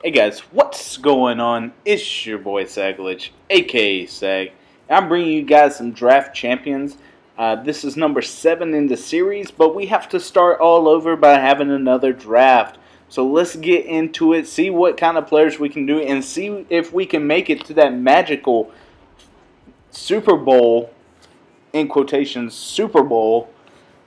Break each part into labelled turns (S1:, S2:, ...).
S1: Hey guys, what's going on? It's your boy Saglich, aka Sag. I'm bringing you guys some draft champions. This is number 7 in the series, but we have to start all over by having another draft. So let's get into it, see what kind of players we can do, and see if we can make it to that magical Super Bowl, in quotations, Super Bowl,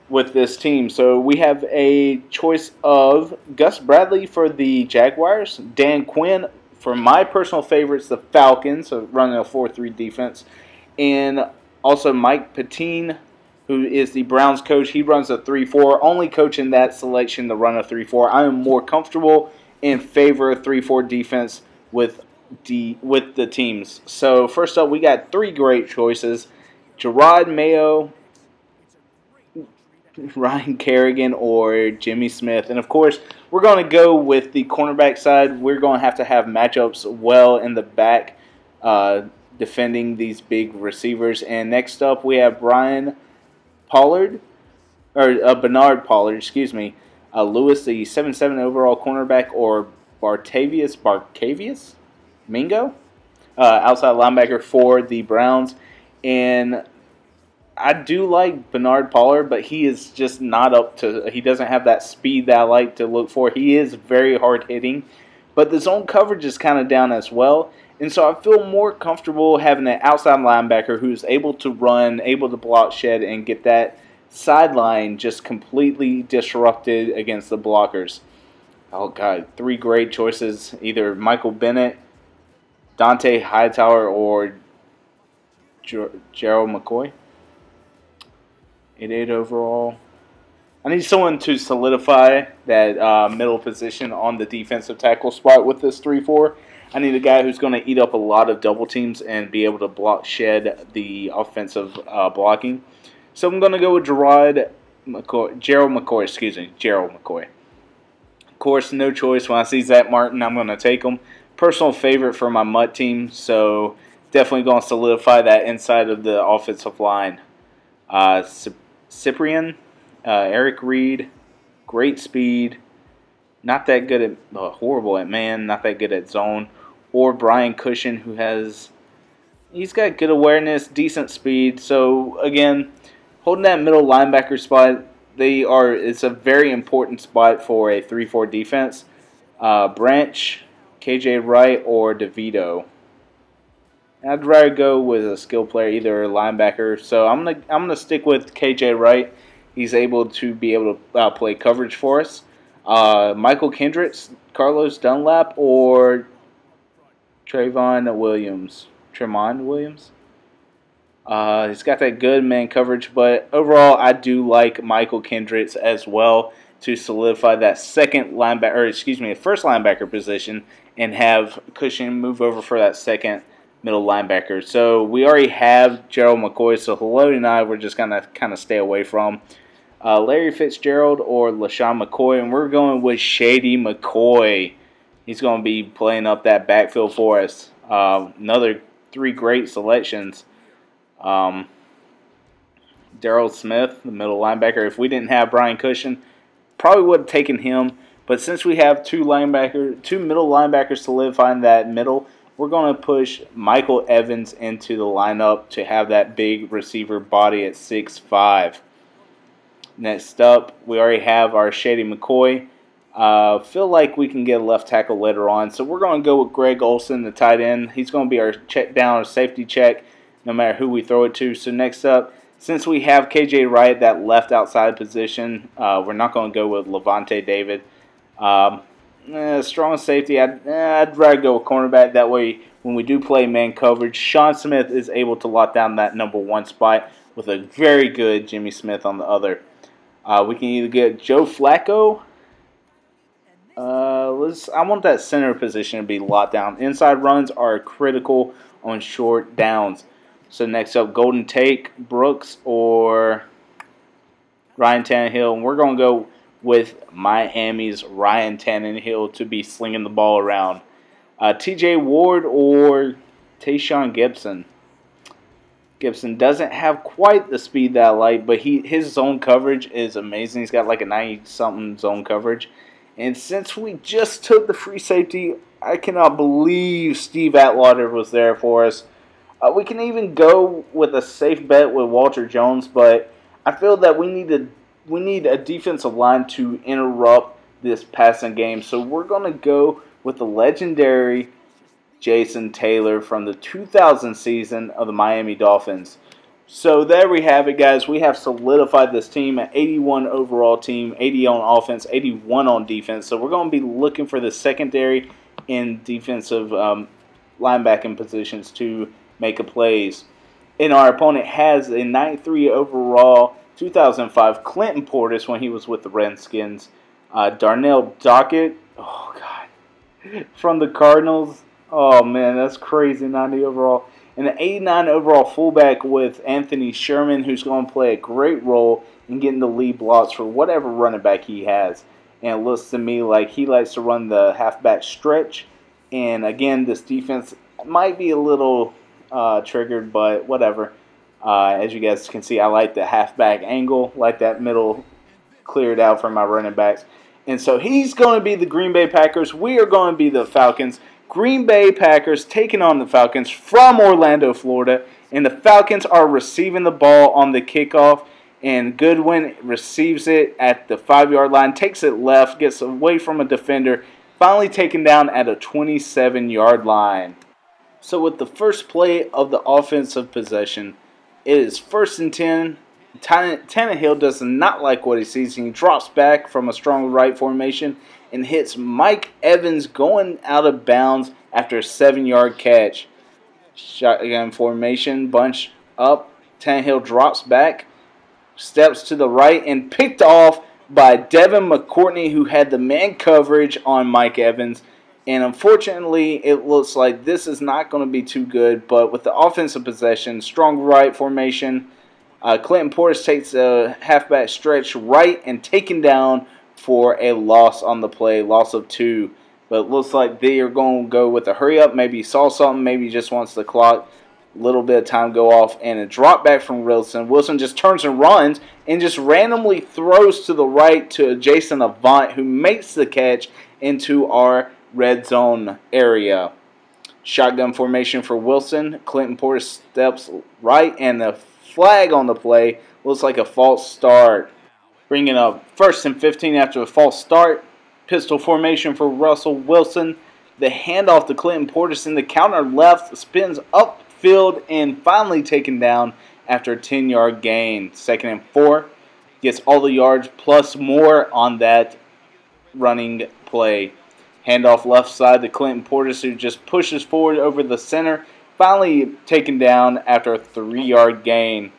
S1: with this team. So we have a choice of Gus Bradley for the Jaguars, Dan Quinn for my personal favorites, the Falcons, so running a 4-3 defense, and also Mike Pettine, who is the Browns coach. He runs a 3-4, only coach in that selection to run a 3-4. I am more comfortable in favor of 3-4 defense with the teams. So first up, we got 3 great choices: Jerod Mayo, Ryan Kerrigan, or Jimmy Smith. And of course, we're going to go with the cornerback side. We're going to have matchups well in the back, defending these big receivers. And next up, we have Bernard Pollard, excuse me, Lewis, the 7-7 overall cornerback, or Barcavius Mingo, outside linebacker for the Browns. And I do like Bernard Pollard, but he is just not up to. He doesn't have that speed that I like to look for. He is very hard hitting, but the zone coverage is kind of down as well. And so I feel more comfortable having an outside linebacker who's able to run, able to block shed, and get that sideline just completely disrupted against the blockers. Oh, God. 3 great choices. Either Michael Bennett, Dante Hightower, or Gerald McCoy. 8-8 overall. I need someone to solidify that middle position on the defensive tackle spot with this 3-4. I need a guy who's going to eat up a lot of double teams and be able to block shed the offensive blocking. So I'm going to go with Gerald McCoy. Of course, no choice. When I see Zach Martin, I'm going to take him. Personal favorite for my Mutt team, so definitely going to solidify that inside of the offensive line. Cyprien, Eric Reed, great speed, not that good at, horrible at man, not that good at zone, or Brian Cushion, he's got good awareness, decent speed. So again, holding that middle linebacker spot, it's a very important spot for a 3-4 defense. Branch, KJ Wright, or DeVito. I'd rather go with a skill player, either a linebacker. So I'm gonna stick with KJ Wright. He's able to play coverage for us. Michael Kendricks, Carlos Dunlap, or Tremont Williams. He's got that good man coverage, but overall, I do like Michael Kendricks as well to solidify that first linebacker position, and have Cushion move over for that second middle linebacker. So we already have Gerald McCoy, so Haloti and I we're just gonna kind of stay away from Larry Fitzgerald or LaShawn McCoy, and we're going with Shady McCoy. He's going to be playing up that backfield for us. Another 3 great selections. Daryl Smith, the middle linebacker. If we didn't have Brian Cushion, probably would have taken him. But since we have 2 middle linebackers solidifying that middle, we're going to push Michael Evans into the lineup to have that big receiver body at 6'5". Next up, we already have our Shady McCoy. Feel like we can get a left tackle later on, so we're going to go with Greg Olsen, the tight end. He's going to be our check down or safety check, no matter who we throw it to. So next up, since we have KJ Wright, that left outside position, we're not going to go with Levante David. Strong safety, I'd rather go with cornerback. That way, when we do play man coverage, Sean Smith is able to lock down that number 1 spot with a very good Jimmy Smith on the other. We can either get Joe Flacco. I want that center position to be locked down. Inside runs are critical on short downs. So next up, Golden Tate, Brooks, or Ryan Tannehill. And we're going to go with Miami's Ryan Tannehill to be slinging the ball around. TJ Ward or Tayshaun Gibson. Gibson doesn't have quite the speed that I like, but his zone coverage is amazing. He's got like a 90-something zone coverage. And since we just took the free safety, I cannot believe Steve Atwater was there for us. We can even go with a safe bet with Walter Jones, but I feel that we need a defensive line to interrupt this passing game. So we're going to go with the legendary Jason Taylor from the 2000 season of the Miami Dolphins. So there we have it, guys. We have solidified this team at 81 overall team, 80 on offense, 81 on defense. So we're going to be looking for the secondary and defensive linebacking positions to make a plays. And our opponent has a 93 overall 2005 Clinton Portis when he was with the Redskins. Darnell Dockett, oh God, from the Cardinals. Oh man, that's crazy, 90 overall. And an 89 overall fullback with Anthony Sherman, who's going to play a great role in getting the lead blocks for whatever running back he has. And it looks to me like he likes to run the halfback stretch. And again, this defense might be a little triggered, but whatever. As you guys can see, I like the halfback angle, like that middle cleared out for my running backs. And so he's going to be the Green Bay Packers. We are going to be the Falcons. Green Bay Packers taking on the Falcons from Orlando, Florida. And the Falcons are receiving the ball on the kickoff. And Goodwin receives it at the 5-yard line, takes it left, gets away from a defender, finally taken down at a 27-yard line. So with the first play of the offensive possession, it is 1st and 10. Tannehill does not like what he sees, and he drops back from a strong right formation and hits Mike Evans going out of bounds after a 7-yard catch. Shotgun formation, bunch up. Tannehill drops back, steps to the right, and picked off by Devin McCourtney, who had the man coverage on Mike Evans. And unfortunately, it looks like this is not going to be too good. But with the offensive possession, strong right formation, Clinton Portis takes a halfback stretch right and taken down for a loss on the play, loss of 2. But it looks like they are going to go with a hurry up. Maybe he saw something. Maybe he just wants the clock, a little bit of time go off. And a drop back from Wilson. Wilson just turns and runs and just randomly throws to the right to Jason Avant, who makes the catch into our red zone area. Shotgun formation for Wilson. Clinton Portis steps right, and the flag on the play looks like a false start. Bringing up 1st and 15 after a false start. Pistol formation for Russell Wilson. The handoff to Clinton Portis in the counter left, spins upfield, and finally taken down after a 10-yard gain. 2nd and 4. Gets all the yards plus more on that running play. Handoff left side to Clinton Portis, who just pushes forward over the center. Finally taken down after a 3-yard gain.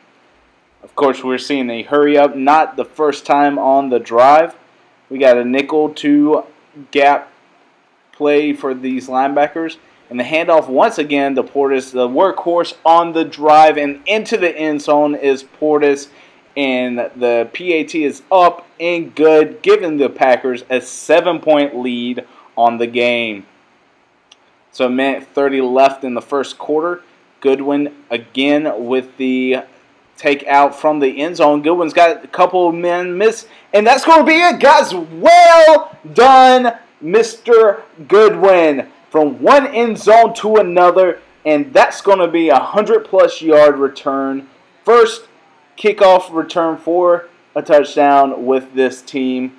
S1: Of course, we're seeing a hurry up, not the first time on the drive. We got a nickel to gap play for these linebackers. And the handoff once again to Portis, the workhorse on the drive, and into the end zone is Portis. And the PAT is up and good, giving the Packers a 7-point lead on the game. So a minute 30 left in the first quarter. Goodwin again with the take out from the end zone. Goodwin's got a couple of men miss, and that's going to be it, guys. Well done, Mr. Goodwin. From one end zone to another, and that's going to be a 100-plus yard return. First kickoff return for a touchdown with this team.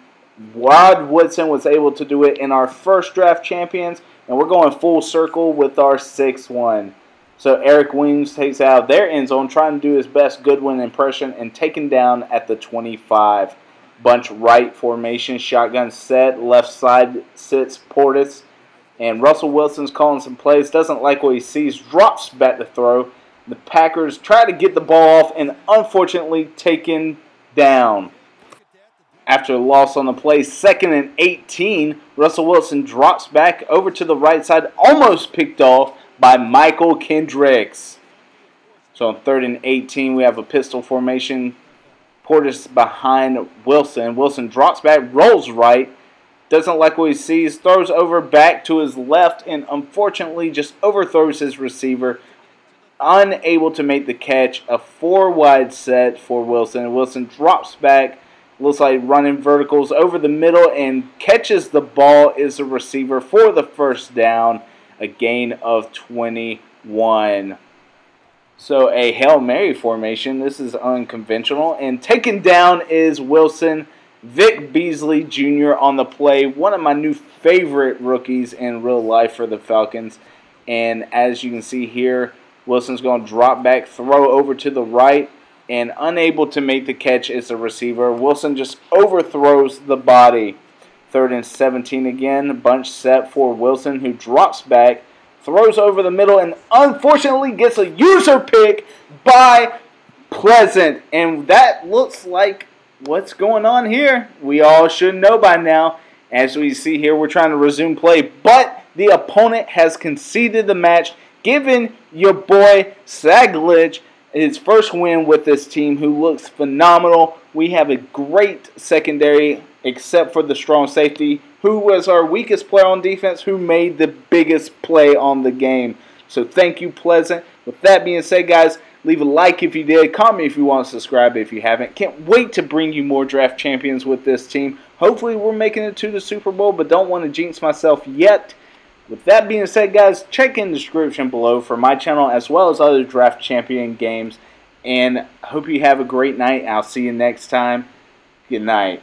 S1: Rod Woodson was able to do it in our first draft champions, and we're going full circle with our 6th one. So Eric Williams takes out their end zone, trying to do his best Goodwin impression, and taken down at the 25. Bunch right formation, shotgun set, left side sits Portis. And Russell Wilson's calling some plays, doesn't like what he sees, drops back to throw. The Packers try to get the ball off, and unfortunately taken down. After a loss on the play, 2nd and 18, Russell Wilson drops back over to the right side, almost picked off by Michael Kendricks. So on 3rd and 18, we have a pistol formation. Portis behind Wilson. Wilson drops back, rolls right, doesn't like what he sees, throws over back to his left, and unfortunately just overthrows his receiver. Unable to make the catch. A 4-wide set for Wilson. Wilson drops back Looks like running verticals over the middle and catches the ball, is a receiver for the first down, a gain of 21. So a Hail Mary formation. This is unconventional. And taken down is Wilson. Vic Beasley Jr. on the play. One of my new favorite rookies in real life for the Falcons. And as you can see here, Wilson's going to drop back, throw over to the right, and unable to make the catch is a receiver. Wilson just overthrows the body. 3rd and 17 again. Bunch set for Wilson, who drops back, throws over the middle, and unfortunately gets a user pick by Pleasant. And that looks like what's going on here. We all should know by now. As we see here, we're trying to resume play, but the opponent has conceded the match, giving your boy Sagledge his first win with this team, who looks phenomenal. We have a great secondary, except for the strong safety, who was our weakest player on defense, who made the biggest play on the game. So thank you, Pleasant. With that being said, guys, leave a like if you did. Comment if you want to subscribe if you haven't. Can't wait to bring you more draft champions with this team. Hopefully we're making it to the Super Bowl, but don't want to jinx myself yet. With that being said, guys, check in the description below for my channel as well as other draft champion games. And hope you have a great night. I'll see you next time. Good night.